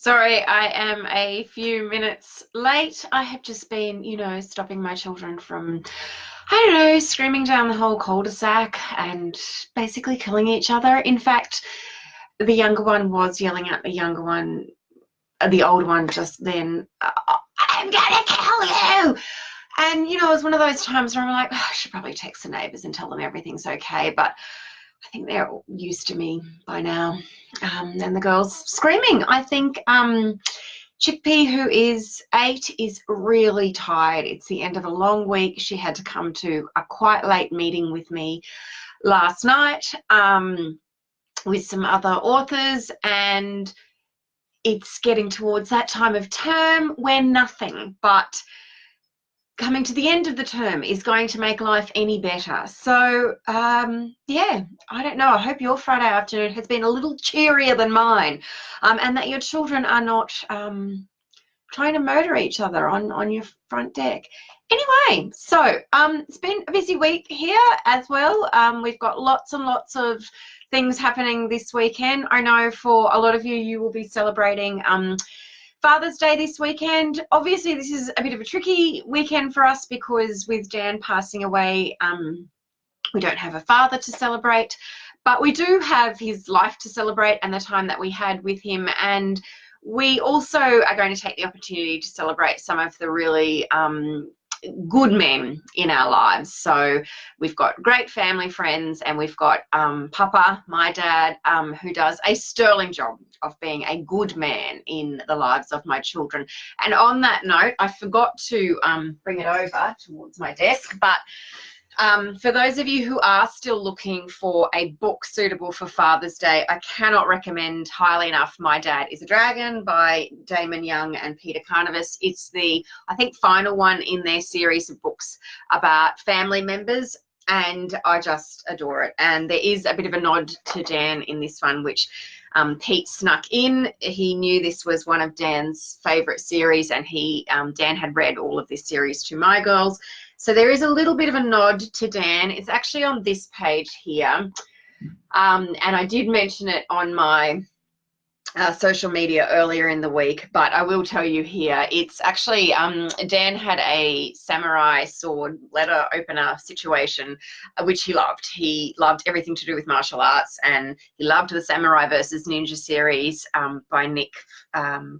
Sorry, I am a few minutes late. I have just been, stopping my children from, I don't know, screaming down the whole cul-de-sac and basically killing each other. In fact, the younger one was yelling at the younger one, the older one just then, I'm gonna kill you! And, it was one of those times where I'm like, I should probably text the neighbours and tell them everything's okay. But I think they're used to me by now. And the girl's screaming. I think Chickpea, who is 8, is really tired. It's the end of a long week. She had to come to a quite late meeting with me last night with some other authors, and it's getting towards that time of term where nothing but coming to the end of the term is going to make life any better. So, yeah, I don't know. I hope your Friday afternoon has been a little cheerier than mine, and that your children are not trying to murder each other on your front deck. Anyway, so it's been a busy week here as well. We've got lots and lots of things happening this weekend. I know for a lot of you, you will be celebrating Father's Day this weekend. Obviously, this is a bit of a tricky weekend for us because with Dan passing away, we don't have a father to celebrate, but we do have his life to celebrate and the time that we had with him. And we also are going to take the opportunity to celebrate some of the really good men in our lives. So we've got great family friends, and we've got Papa, my dad, who does a sterling job of being a good man in the lives of my children. And on that note, I forgot to bring it over towards my desk, but for those of you who are still looking for a book suitable for Father's Day, I cannot recommend highly enough My Dad is a Dragon by Damon Young and Peter Carnivus. It's the, I think, final one in their series of books about family members, and I just adore it. And there is a bit of a nod to Dan in this one, which Pete snuck in. He knew this was one of Dan's favourite series, and Dan had read all of this series to my girls. So there is a little bit of a nod to Dan. It's actually on this page here. And I did mention it on my social media earlier in the week, but I will tell you here, it's actually Dan had a samurai sword letter opener situation, which he loved. He loved everything to do with martial arts, and he loved the Samurai versus Ninja series by Nick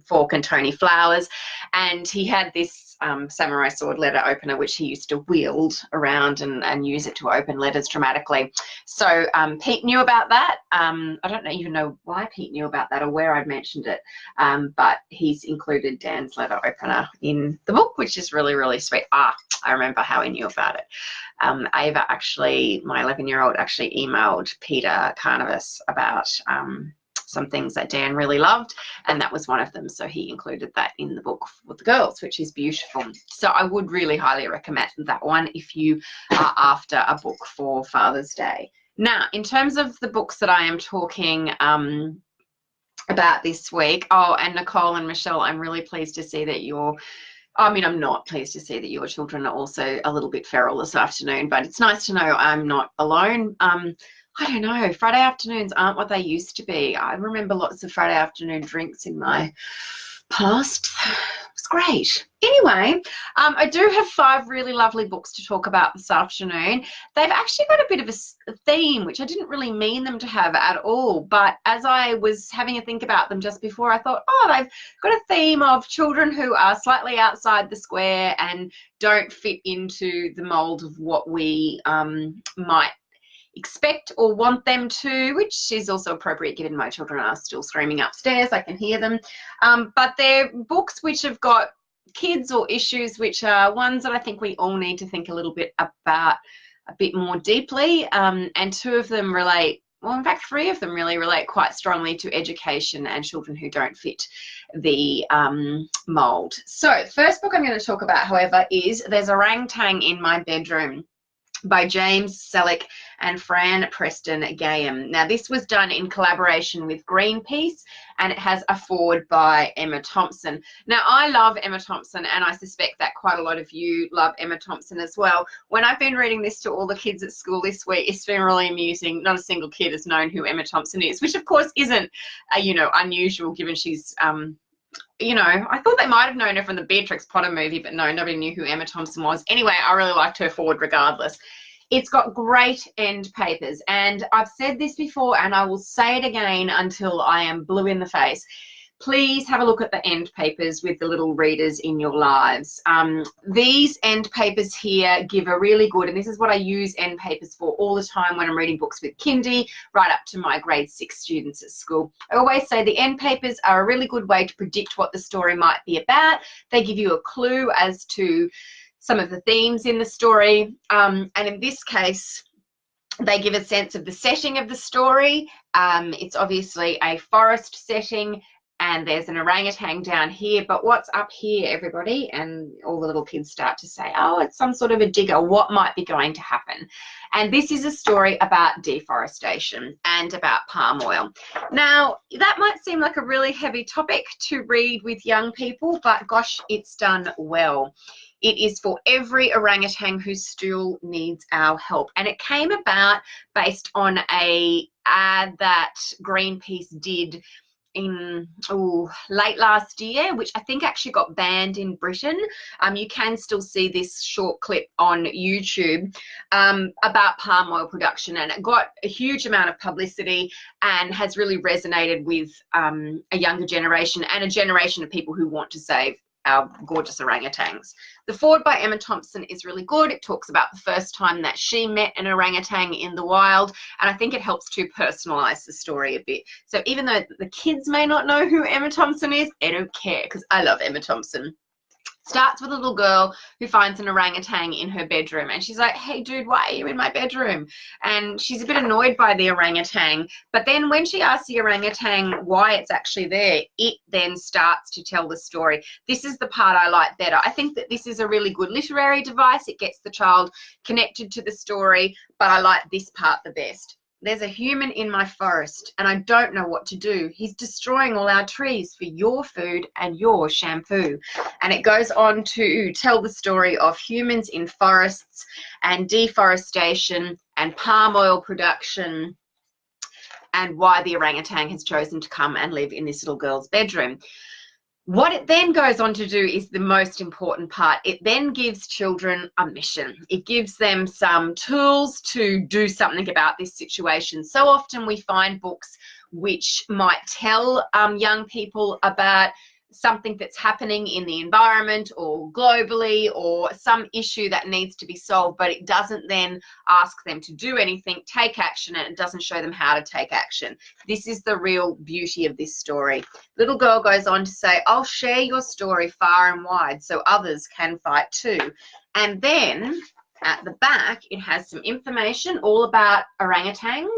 Falk and Tony Flowers. And he had this samurai sword letter opener, which he used to wield around and use it to open letters dramatically. So Pete knew about that. I don't even know why Pete knew about that or where I'd mentioned it, but he's included Dan's letter opener in the book, which is really, really sweet. I remember how he knew about it. Ava actually, my 11-year-old, actually emailed Peter Carnivus about some things that Dan really loved, and that was one of them. So he included that in the book for the girls, which is beautiful. So I would really highly recommend that one if you are after a book for Father's Day. Now, in terms of the books that I am talking about this week, and Nicole and Michelle, I'm really pleased to see that I'm not pleased to see that your children are also a little bit feral this afternoon, but it's nice to know I'm not alone. I don't know, Friday afternoons aren't what they used to be. I remember lots of Friday afternoon drinks in my past. It was great. Anyway, I do have 5 really lovely books to talk about this afternoon. They've actually got a bit of a theme, which I didn't really mean them to have at all. But as I was having a think about them just before, I thought, they've got a theme of children who are slightly outside the square and don't fit into the mold of what we might expect or want them to, which is also appropriate given my children are still screaming upstairs. I can hear them. But they're books which have got kids or issues which are ones that I think we all need to think a little bit about a bit more deeply. And 2 of them relate, well, in fact, 3 of them really relate quite strongly to education and children who don't fit the mold. So first book I'm going to talk about, however, is There's Orangutan in My Bedroom by James Selleck and Fran Preston-Gannon. Now, this was done in collaboration with Greenpeace, and it has a foreword by Emma Thompson. Now, I love Emma Thompson, and I suspect that quite a lot of you love Emma Thompson as well. When I've been reading this to all the kids at school this week, it's been really amusing. Not a single kid has known who Emma Thompson is, which of course isn't, unusual given she's you know, I thought they might have known her from the Beatrix Potter movie, but no, nobody knew who Emma Thompson was. Anyway, I really liked her forward regardless. It's got great end papers, and I've said this before and I will say it again until I am blue in the face. Please have a look at the end papers with the little readers in your lives. These end papers here give a really good, and this is what I use end papers for all the time when I'm reading books with kindy, right up to my grade 6 students at school. I always say the end papers are a really good way to predict what the story might be about. They give you a clue as to some of the themes in the story, and in this case, they give a sense of the setting of the story. It's obviously a forest setting, and there's an orangutan down here, but what's up here, everybody? And all the little kids start to say, oh, it's some sort of a digger. What might be going to happen? And this is a story about deforestation and about palm oil. Now, that might seem like a really heavy topic to read with young people, but gosh, it's done well. It is for every orangutan who still needs our help. And it came about based on an ad that Greenpeace did in late last year, which I think actually got banned in Britain. You can still see this short clip on YouTube about palm oil production, and it got a huge amount of publicity and has really resonated with a younger generation and a generation of people who want to save our gorgeous orangutans. The foreword by Emma Thompson is really good. It talks about the first time that she met an orangutan in the wild, and I think it helps to personalize the story a bit. So even though the kids may not know who Emma Thompson is, I don't care because I love Emma Thompson. Starts with a little girl who finds an orangutan in her bedroom, and she's like, hey dude, why are you in my bedroom? And she's a bit annoyed by the orangutan, but then when she asks the orangutan why it's actually there, it then starts to tell the story. This is the part I like better. I think that this is a really good literary device. It gets the child connected to the story, but I like this part the best. There's a human in my forest and I don't know what to do. He's destroying all our trees for your food and your shampoo. And it goes on to tell the story of humans in forests and deforestation and palm oil production and why the orangutan has chosen to come and live in this little girl's bedroom. What it then goes on to do is the most important part. It then gives children a mission. It gives them some tools to do something about this situation. So often we find books which might tell young people about something that's happening in the environment or globally or some issue that needs to be solved, but it doesn't then ask them to do anything, take action, and it doesn't show them how to take action. This is the real beauty of this story. Little girl goes on to say, I'll share your story far and wide so others can fight too. And then at the back, it has some information all about orangutans.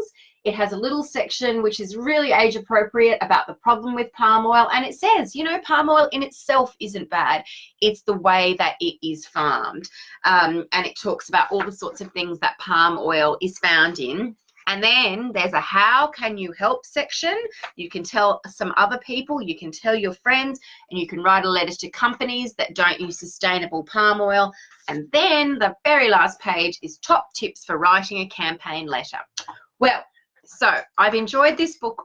It has a little section which is really age appropriate about the problem with palm oil. And it says, you know, palm oil in itself isn't bad. It's the way that it is farmed. And it talks about all the sorts of things that palm oil is found in. And then there's a how can you help section. You can tell some other people, you can tell your friends, and you can write a letter to companies that don't use sustainable palm oil. And then the very last page is top tips for writing a campaign letter. Well, so I've enjoyed this book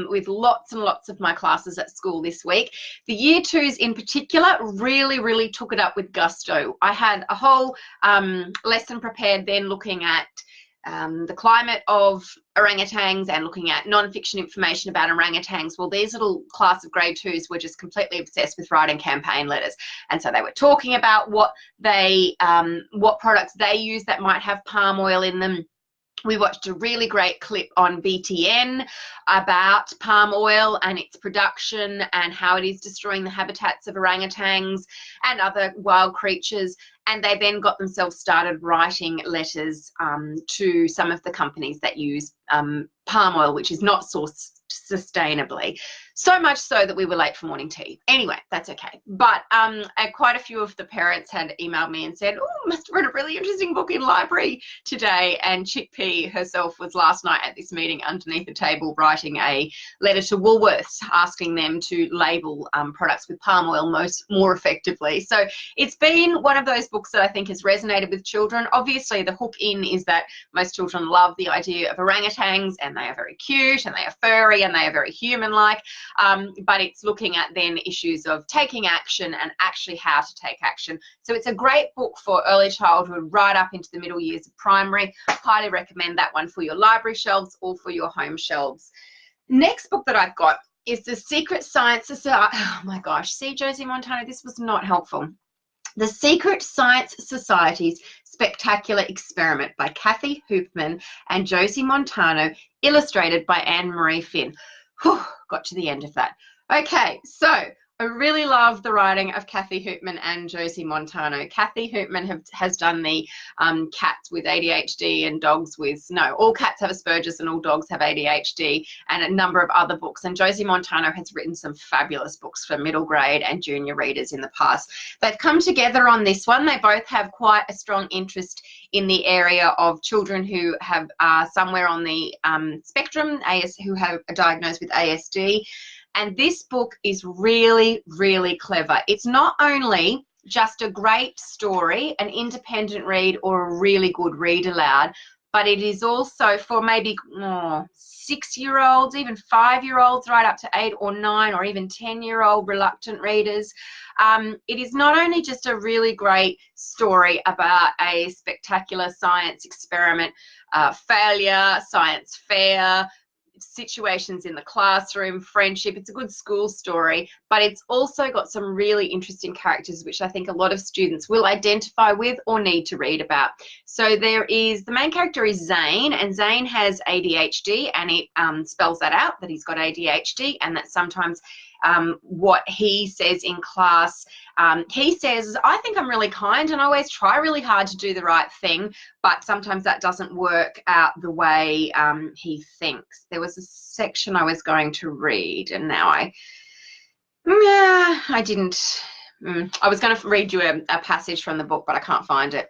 with lots and lots of my classes at school this week. The year twos in particular really took it up with gusto. I had a whole lesson prepared then looking at the climate of orangutans and looking at non-fiction information about orangutans. Well, these little class of grade twos were just completely obsessed with writing campaign letters, and so they were talking about what products they use that might have palm oil in them. We watched a really great clip on BTN about palm oil and its production and how it is destroying the habitats of orangutans and other wild creatures. And they then got themselves started writing letters to some of the companies that use palm oil, which is not sourced sustainably. So much so that we were late for morning tea. Anyway, that's okay. But quite a few of the parents had emailed me and said, oh, must have read a really interesting book in library today. And Chickpea herself was last night at this meeting underneath the table writing a letter to Woolworths asking them to label products with palm oil more effectively. So it's been one of those books that I think has resonated with children. Obviously, the hook in is that most children love the idea of orangutans, and they are very cute and they are furry and they are very human-like. but it's looking at then issues of taking action and actually how to take action. So it's a great book for early childhood right up into the middle years of primary. Highly recommend that one for your library shelves or for your home shelves. Next book that I've got is The Secret Science Society. Oh my gosh, see, Josie Montano, this was not helpful. The Secret Science Society's Spectacular Experiment by Kathy Hoopman and Josie Montano, illustrated by Anne-Marie Finn. Whew, got to the end of that. Okay, so I really love the writing of Kathy Hoopman and Josie Montano. Kathy Hoopman has done the cats with ADHD and dogs with, no, all cats have Asperger's and all dogs have ADHD, and a number of other books. And Josie Montano has written some fabulous books for middle grade and junior readers in the past. They've come together on this one. They both have quite a strong interest in the area of children who have somewhere on the spectrum, who have diagnosed with ASD. And this book is really, really clever. It's not only just a great story, an independent read, or a really good read aloud, but it is also for maybe 6-year-olds, even 5-year-olds, right up to 8 or 9 or even 10-year-old reluctant readers. It is not only just a really great story about a spectacular science experiment, failure, science fair, situations in the classroom, friendship. It's a good school story, but it's also got some really interesting characters which I think a lot of students will identify with or need to read about. So there is, the main character is Zane, and Zane has ADHD, and it spells that out, that he's got ADHD, and that sometimes what he says in class, he says, I think I'm really kind and I always try really hard to do the right thing, but sometimes that doesn't work out the way he thinks. There was a section I was going to read, and now I didn't. I was going to read you a passage from the book, but I can't find it.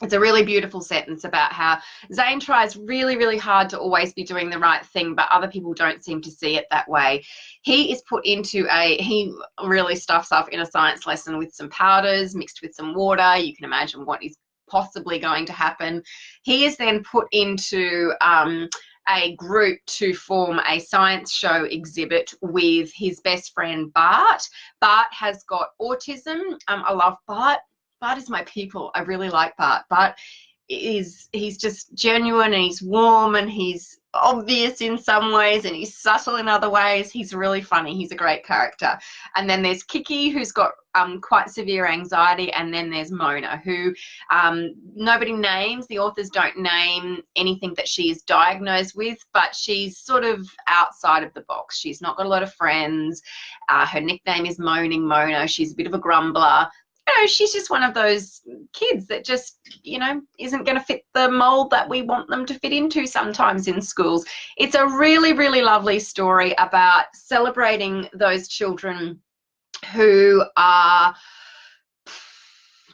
It's a really beautiful sentence about how Zane tries really, really hard to always be doing the right thing, but other people don't seem to see it that way. He is put into he really stuffs up in a science lesson with some powders mixed with some water. You can imagine what is possibly going to happen. He is then put into a group to form a science show exhibit with his best friend, Bart. Bart has got autism. I love Bart. Bart is my people. I really like Bart. Bart he's just genuine, and he's warm, and he's obvious in some ways, and he's subtle in other ways. He's really funny. He's a great character. And then there's Kiki, who's got quite severe anxiety, and then there's Mona, who nobody names. The authors don't name anything that she is diagnosed with, but she's sort of outside of the box. She's not got a lot of friends. Her nickname is Moaning Mona. She's a bit of a grumbler. You know, she's just one of those kids that just, you know, isn't going to fit the mold that we want them to fit into sometimes in schools. It's a really, really lovely story about celebrating those children who are,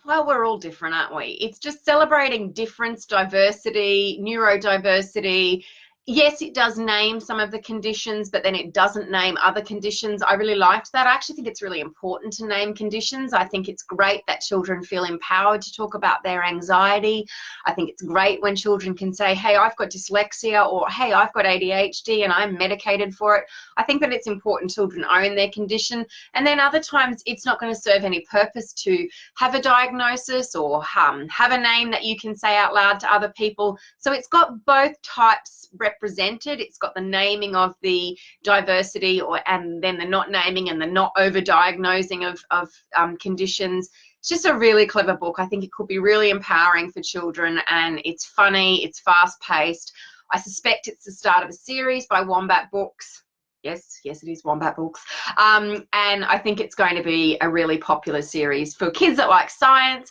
well, we're all different, aren't we? It's just celebrating difference, diversity, neurodiversity. Yes, it does name some of the conditions, but then it doesn't name other conditions. I really liked that. I actually think it's really important to name conditions. I think it's great that children feel empowered to talk about their anxiety. I think it's great when children can say, hey, I've got dyslexia, or hey, I've got ADHD and I'm medicated for it. I think that it's important children own their condition. And then other times it's not going to serve any purpose to have a diagnosis or have a name that you can say out loud to other people. So it's got both types represented. It's got the naming of the diversity, and then the not naming and the not over-diagnosing of conditions. It's just a really clever book. I think it could be really empowering for children, and it's funny, it's fast-paced. I suspect it's the start of a series by Wombat Books. Yes, it is Wombat Books. And I think it's going to be a really popular series for kids that like science,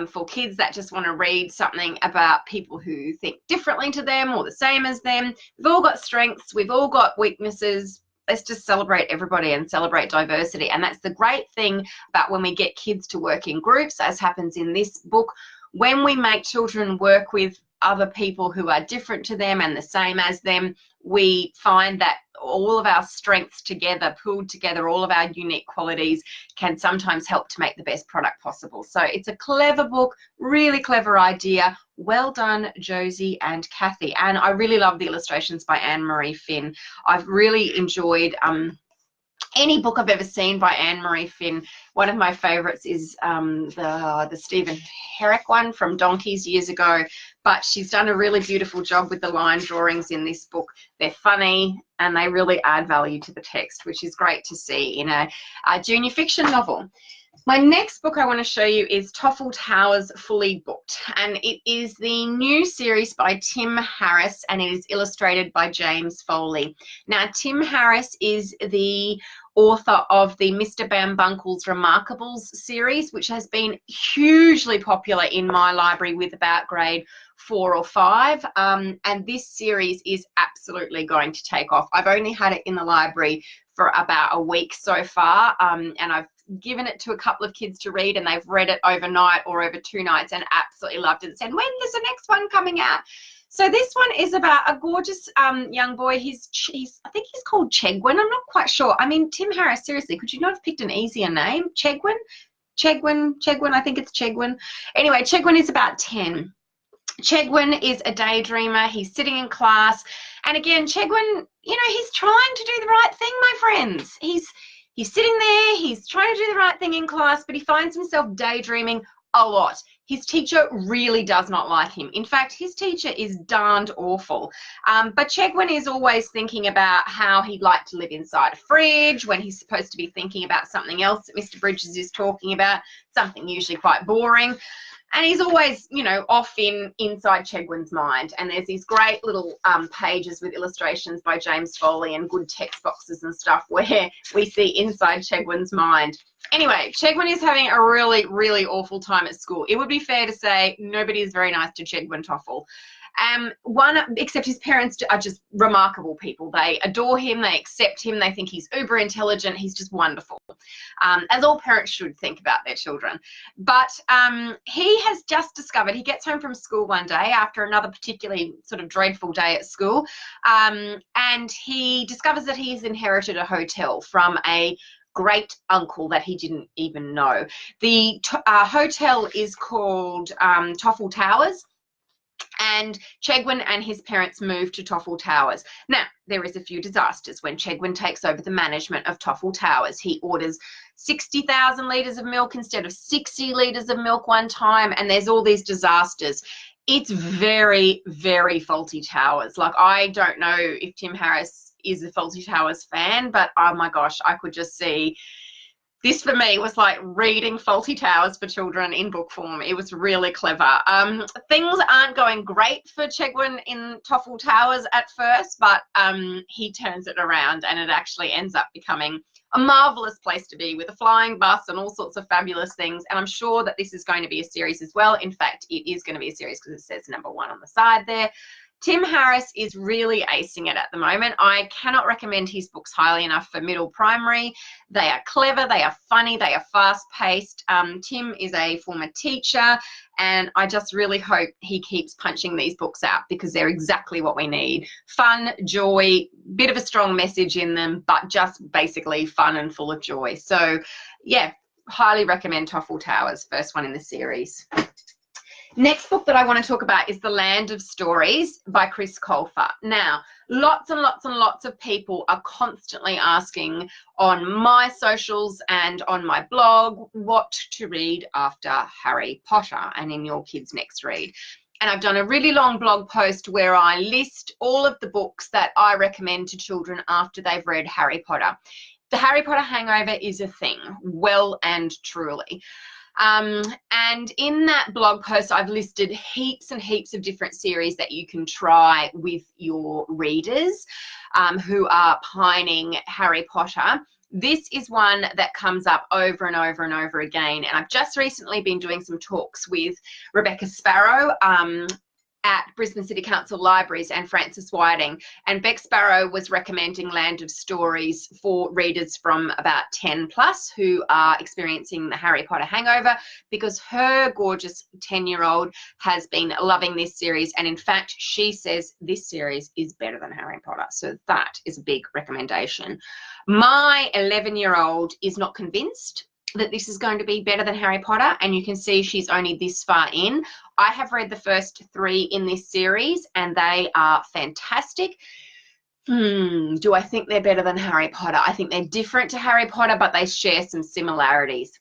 for kids that just want to read something about people who think differently to them or the same as them. We've all got strengths. We've all got weaknesses. Let's just celebrate everybody and celebrate diversity. And that's the great thing about when we get kids to work in groups, as happens in this book. When we make children work with other people who are different to them and the same as them, we find that all of our strengths together, pooled together, all of our unique qualities can sometimes help to make the best product possible. So it's a clever book, really clever idea. Well done, Josie and Kathy. And I really love the illustrations by Anne-Marie Finn. I've really enjoyed any book I've ever seen by Anne-Marie Finn. One of my favourites is the Stephen Herrick one from Donkeys years ago, but she's done a really beautiful job with the line drawings in this book. They're funny and they really add value to the text, which is great to see in a junior fiction novel. My next book I want to show you is Toffle Towers Fully Booked, and it is the new series by Tim Harris, and it is illustrated by James Foley. Now, Tim Harris is the author of the Mr. Bambuncle's Remarkables series, which has been hugely popular in my library with about grade 4 or 5, and this series is absolutely going to take off. I've only had it in the library for about a week so far, and I've given it to a couple of kids to read, and they've read it overnight or over 2 nights and absolutely loved it and said, when is the next one coming out? So this one is about a gorgeous young boy. I think he's called Chegwin. I'm not quite sure. I mean, Tim Harris, seriously, could you not have picked an easier name? Chegwin, I think it's Chegwin. Anyway, Chegwin is about 10. Chegwin is a daydreamer. He's sitting in class, and again, Chegwin, you know, he's trying to do the right thing, my friends. He's sitting there, he's trying to do the right thing in class, but he finds himself daydreaming a lot. His teacher really does not like him. In fact, his teacher is darned awful. But Chegwin is always thinking about how he'd like to live inside a fridge when he's supposed to be thinking about something else that Mr. Bridges is talking about, something usually quite boring. And he's always, you know, off inside Chegwin's mind. And there's these great little pages with illustrations by James Foley and good text boxes and stuff where we see inside Chegwin's mind. Anyway, Chegwin is having a really, really awful time at school. It would be fair to say nobody is very nice to Chegwin Toffle. Except his parents are just remarkable people. They adore him, they accept him, they think he's uber intelligent, he's just wonderful, as all parents should think about their children. But he has just discovered, he gets home from school one day after another particularly sort of dreadful day at school, and he discovers that he's inherited a hotel from a great uncle that he didn't even know. The hotel is called Toffle Towers, and Chegwin and his parents moved to Toffle Towers. Now, there is a few disasters when Chegwin takes over the management of Toffle Towers. He orders 60,000 litres of milk instead of 60 litres of milk one time, and there's all these disasters. It's very, very Fawlty Towers. Like, I don't know if Tim Harris is a Fawlty Towers fan, but oh my gosh, I could just see. This for me was like reading Fawlty Towers for children in book form. It was really clever. Things aren't going great for Chegwin in Toffle Towers at first, but he turns it around and it actually ends up becoming a marvellous place to be with a flying bus and all sorts of fabulous things. And I'm sure that this is going to be a series as well. In fact, it is going to be a series because it says number 1 on the side there. Tim Harris is really acing it at the moment. I cannot recommend his books highly enough for middle primary. They are clever, they are funny, they are fast-paced. Tim is a former teacher, and I just really hope he keeps punching these books out because they're exactly what we need. Fun, joy, bit of a strong message in them, but just basically fun and full of joy. So, yeah, highly recommend Toffle Towers, first one in the series. Next book that I want to talk about is The Land of Stories by Chris Colfer. Now, lots and lots and lots of people are constantly asking on my socials and on my blog what to read after Harry Potter and in your kids' next read. And I've done a really long blog post where I list all of the books that I recommend to children after they've read Harry Potter. The Harry Potter hangover is a thing, well and truly. And in that blog post, I've listed heaps and heaps of different series that you can try with your readers who are pining Harry Potter. This is one that comes up over and over and over again. And I've just recently been doing some talks with Rebecca Sparrow at Brisbane City Council Libraries and Frances Whiting, and Beck Sparrow was recommending Land of Stories for readers from about 10 plus who are experiencing the Harry Potter hangover, because her gorgeous 10-year-old has been loving this series, and in fact she says this series is better than Harry Potter, so that is a big recommendation. My 11-year-old is not convinced that this is going to be better than Harry Potter, and you can see she's only this far in. I have read the first 3 in this series and they are fantastic. Do I think they're better than Harry Potter? I think they're different to Harry Potter, but they share some similarities.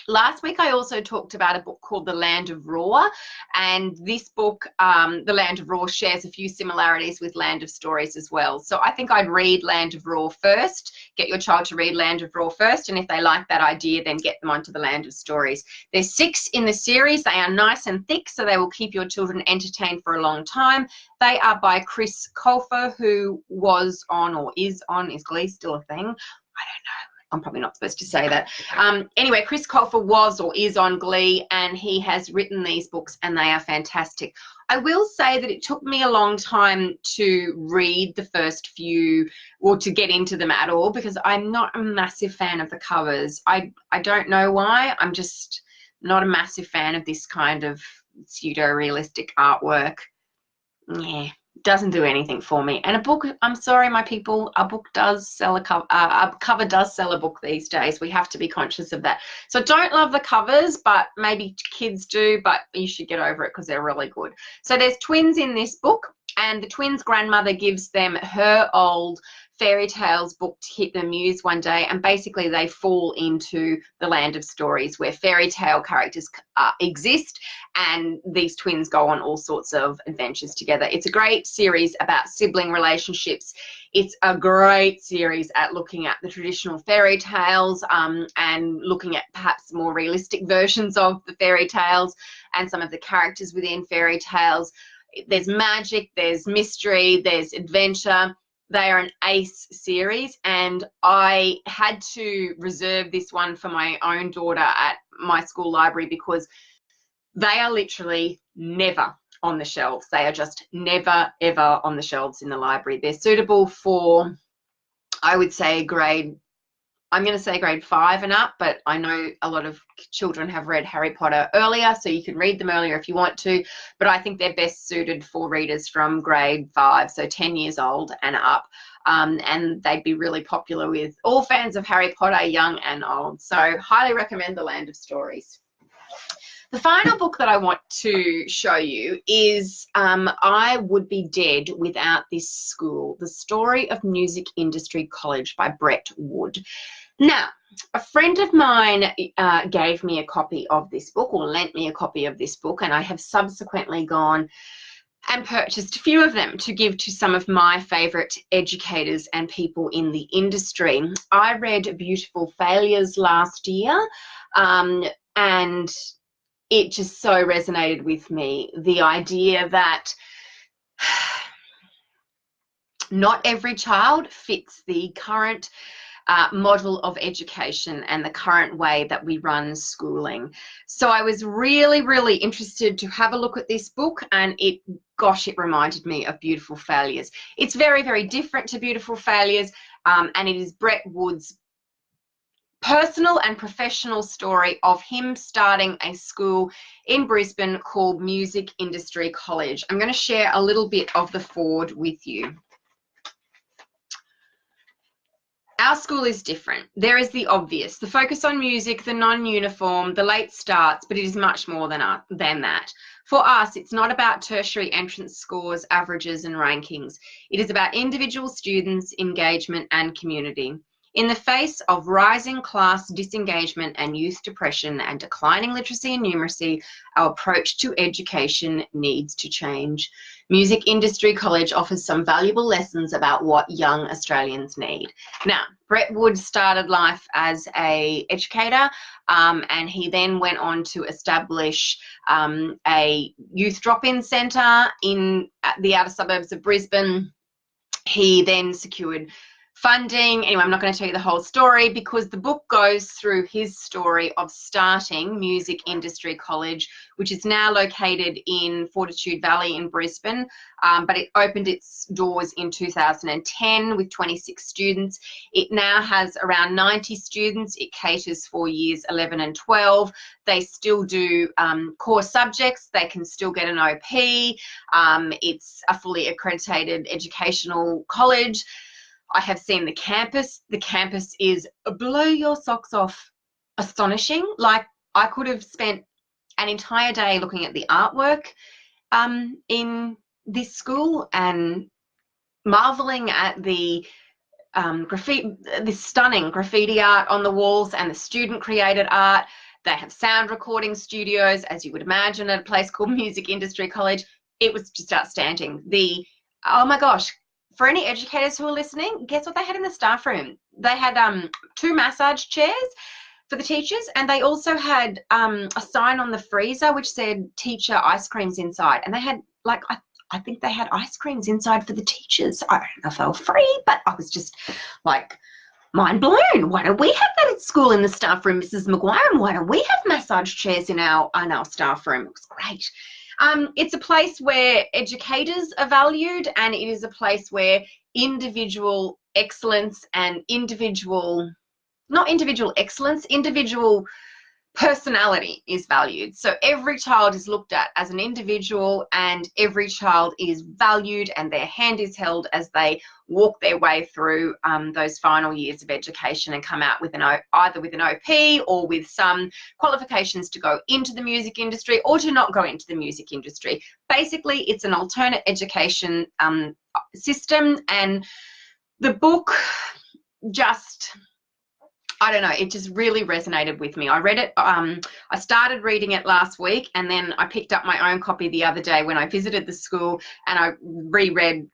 Last week, I also talked about a book called The Land of Roar, and this book, The Land of Roar, shares a few similarities with Land of Stories as well. So I think I'd read Land of Roar first, get your child to read Land of Roar first, and if they like that idea, then get them onto The Land of Stories. There's 6 in the series. They are nice and thick, so they will keep your children entertained for a long time. They are by Chris Colfer, who was on, or is on, is Glee still a thing? I don't know. I'm probably not supposed to say that. Anyway, Chris Colfer was or is on Glee, and he has written these books, and they are fantastic. I will say that it took me a long time to read the first few, or to get into them at all, because I'm not a massive fan of the covers. I don't know why. I'm just not a massive fan of this kind of pseudo-realistic artwork. Yeah, doesn't do anything for me. And a book, I'm sorry, my people, a book does sell a cover does sell a book these days. We have to be conscious of that. So don't love the covers, but maybe kids do, but you should get over it because they're really good. So there's twins in this book, and the twins' grandmother gives them her old fairy tales book to keep them amused one day, and basically they fall into the land of stories where fairy tale characters exist, and these twins go on all sorts of adventures together. It's a great series about sibling relationships. It's a great series at looking at the traditional fairy tales, and looking at perhaps more realistic versions of the fairy tales and some of the characters within fairy tales. There's magic, there's mystery, there's adventure. They are an ace series, and I had to reserve this one for my own daughter at my school library because they are literally never on the shelves. They are just never, ever on the shelves in the library. They're suitable for, I would say, I'm going to say grade 5 and up, but I know a lot of children have read Harry Potter earlier, so you can read them earlier if you want to, but I think they're best suited for readers from grade 5, so 10 years old and up, and they'd be really popular with all fans of Harry Potter, young and old. So highly recommend The Land of Stories. The final book that I want to show you is I Would Be Dead Without This School, The Story of Music Industry College by Brett Wood. Now, a friend of mine gave me a copy of this book, or lent me a copy of this book, and I have subsequently gone and purchased a few of them to give to some of my favourite educators and people in the industry. I read Beautiful Failures last year, and it just so resonated with me. The idea that not every child fits the current model of education and the current way that we run schooling. So I was really, really interested to have a look at this book, and it reminded me of Beautiful Failures. It's very, very different to Beautiful Failures, and it is Brett Wood's personal and professional story of him starting a school in Brisbane called Music Industry College. I'm going to share a little bit of the foreword with you. Our school is different. There is the obvious, the focus on music, the non-uniform, the late starts, but it is much more than that. For us, it's not about tertiary entrance scores, averages, and rankings. It is about individual students, engagement, and community. In the face of rising class disengagement and youth depression and declining literacy and numeracy, our approach to education needs to change. Music Industry College offers some valuable lessons about what young Australians need. Now, Brett Wood started life as an educator, and he then went on to establish a youth drop-in centre in the outer suburbs of Brisbane. He then secured funding. Anyway, I'm not going to tell you the whole story because the book goes through his story of starting Music Industry College, which is now located in Fortitude Valley in Brisbane, but it opened its doors in 2010 with 26 students. It now has around 90 students. It caters for years 11 and 12. They still do core subjects. They can still get an OP. It's a fully accredited educational college. I have seen the campus. The campus is blow your socks off astonishing. Like, I could have spent an entire day looking at the artwork in this school, and marveling at the graffiti, this stunning graffiti art on the walls and the student created art. They have sound recording studios, as you would imagine, at a place called Music Industry College. It was just outstanding. Oh my gosh, for any educators who are listening, guess what they had in the staff room? They had 2 massage chairs for the teachers, and they also had a sign on the freezer which said teacher ice creams inside, and they had like I think they had ice creams inside for the teachers. I don't know if they were free, but I was just like mind blown. Why don't we have that at school in the staff room, Mrs. McGuire? And why don't we have massage chairs in our staff room? It was great. It's a place where educators are valued, and it is a place where individual excellence and individual personality is valued. So every child is looked at as an individual, and every child is valued, and their hand is held as they walk their way through those final years of education and come out with either with an OP or with some qualifications to go into the music industry or to not go into the music industry. Basically, it's an alternate education system, and the book just, I don't know, it just really resonated with me. I read it, I started reading it last week, and then I picked up my own copy the other day when I visited the school, and I reread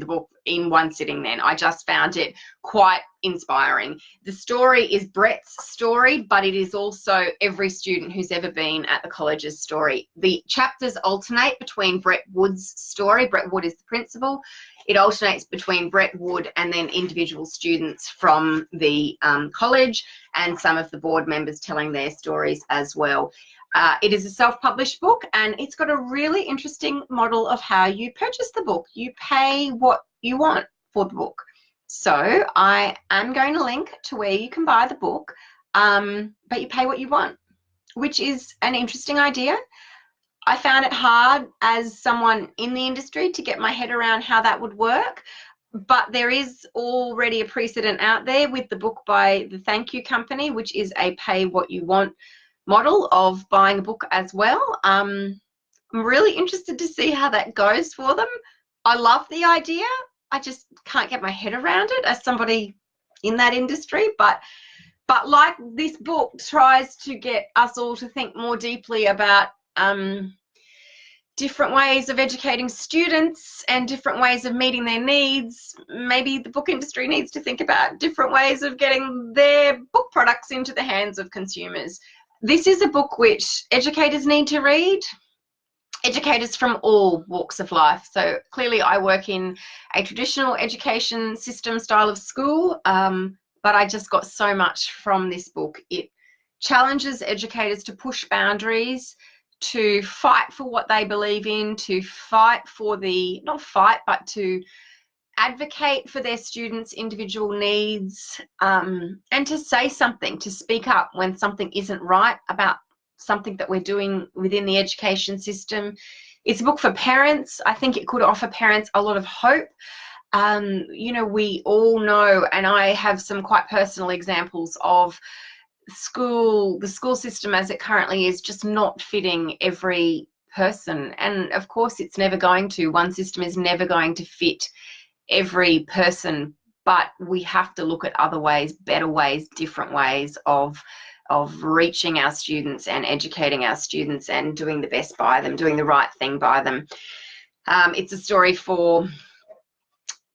the book in one sitting then. I just found it quite inspiring. The story is Brett's story, but it is also every student who's ever been at the college's story. The chapters alternate between Brett Wood's story. Brett Wood is the principal. It alternates between Brett Wood and then individual students from the college, and some of the board members telling their stories as well. It is a self-published book, and it's got a really interesting model of how you purchase the book. You pay what you want for the book. So I am going to link to where you can buy the book, but you pay what you want, which is an interesting idea. I found it hard as someone in the industry to get my head around how that would work, but there is already a precedent out there with the book by the Thank You Company, which is a pay what you want model of buying a book as well. I'm really interested to see how that goes for them. I love the idea. I just can't get my head around it as somebody in that industry, but like this book tries to get us all to think more deeply about different ways of educating students and different ways of meeting their needs. Maybe the book industry needs to think about different ways of getting their book products into the hands of consumers. This is a book which educators need to read, educators from all walks of life. So clearly I work in a traditional education system style of school, but I just got so much from this book. It challenges educators to push boundaries, to fight for what they believe in, to fight for but to advocate for their students' individual needs, and to say something, to speak up when something isn't right about something that we're doing within the education system. It's a book for parents. I think it could offer parents a lot of hope. You know, we all know, and I have some quite personal examples of the school system as it currently is just not fitting every person, and of course it's never going to. One system is never going to fit every person, but we have to look at other ways, better ways, different ways of reaching our students and educating our students and doing the best by them, doing the right thing by them. It's a story for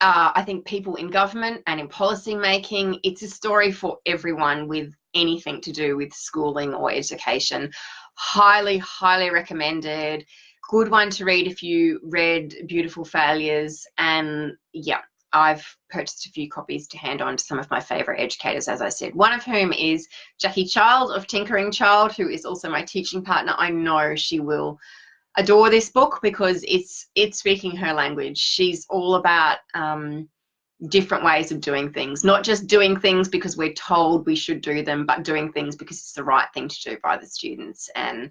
I think people in government and in policy making. It's a story for everyone with anything to do with schooling or education. Highly, highly recommended. Good one to read if you read Beautiful Failures. And yeah, I've purchased a few copies to hand on to some of my favourite educators, as I said, one of whom is Jackie Child of Tinkering Child, who is also my teaching partner. I know she will adore this book because it's speaking her language. She's all about different ways of doing things, not just doing things because we're told we should do them, but doing things because it's the right thing to do by the students, and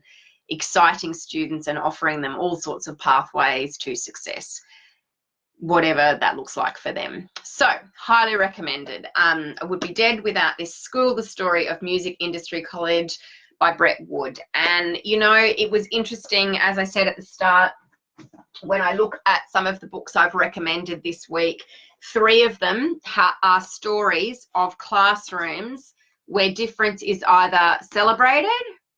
exciting students and offering them all sorts of pathways to success, whatever that looks like for them. So highly recommended. I would be dead without this school, The Story of Music Industry College by Brett Wood. And you know, it was interesting, as I said at the start, when I look at some of the books I've recommended this week, 3 of them are stories of classrooms where difference is either celebrated,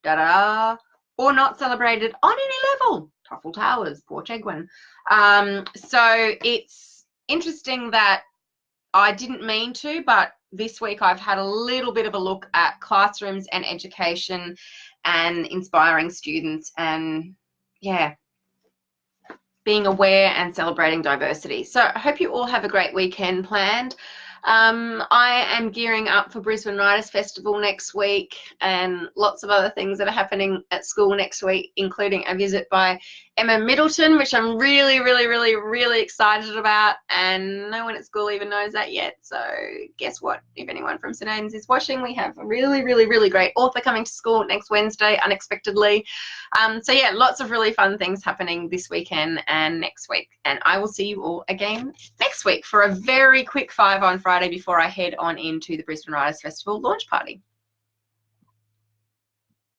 da-da, or not celebrated on any level. Toffel Towers, poor Chegwin. So it's interesting that I didn't mean to, but this week I've had a little bit of a look at classrooms and education and inspiring students and, yeah, being aware and celebrating diversity. So I hope you all have a great weekend planned. I am gearing up for Brisbane Writers Festival next week and lots of other things that are happening at school next week, including a visit by Emma Middleton, which I'm really, really, really, really excited about, and no one at school even knows that yet. So guess what? If anyone from St Aidan's is watching, we have a really, really, really great author coming to school next Wednesday, unexpectedly. So yeah, lots of really fun things happening this weekend and next week. And I will see you all again next week for a very quick 5 on Friday before I head on into the Brisbane Writers Festival launch party.